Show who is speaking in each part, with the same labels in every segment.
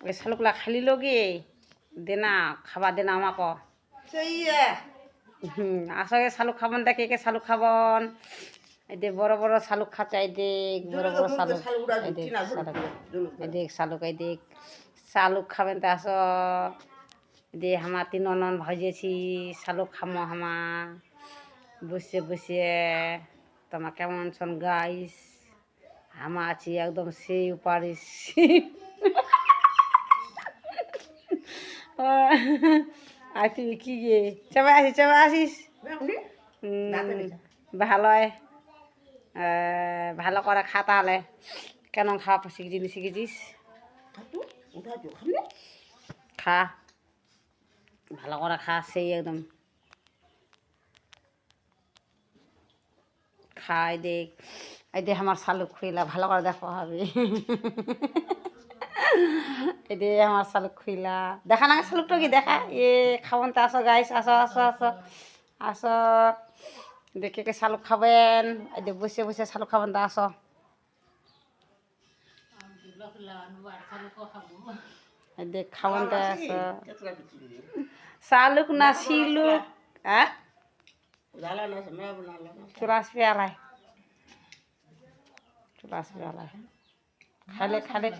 Speaker 1: ওই শালুকলা খালি লগে দেনা খাবার দেনা আমাকে আসো শালুক খাবন তা কে শালুক খাবন এই দেখ বড় বড় শালুক খাচ্ছে এই দেখ বড় বড় শালুক এই দেখ শালুক এই দেখ শালুক এই দেখ শালুক খাবেন তা আসো দে আমার 3 ননন ভাজেছি শালুক খামো হামা বসে বসে তোমার কেমন শোন গাইস হামা আছি একদম সেই পারিস আর তুই কি গে চেপে আসিস ভালোই ভালো করে খা তাহলে কেন খাওয়া শিখেছিস খা ভালো করে খা সেই একদম খা এই দেখ আমার শালুক খুইলা ভালো করে দেখো হবে এই দে আমার শালুক খুইলা দেখা না শালুকটা কি দেখা এ খাবেন তো আসো গাইস আসো আসো আসো আসো দেখে কে শালুক খাবেন এই দে বসে বসে শালুক খাবেন তো আসো এই দেখ খাবেন তো আসো শালুক না শিলুক হ্যাঁ চলে আসবে আলাই চলে আসবে আলাই খাইলে খাইলে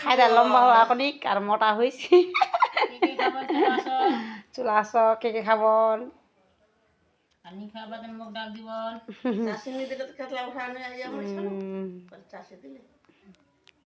Speaker 1: খাই দেয় লম্বা হওয়া অনেক আর মোটা হয়েছে চলে আসো কে কে খাবন
Speaker 2: মুখ ডাল দিবন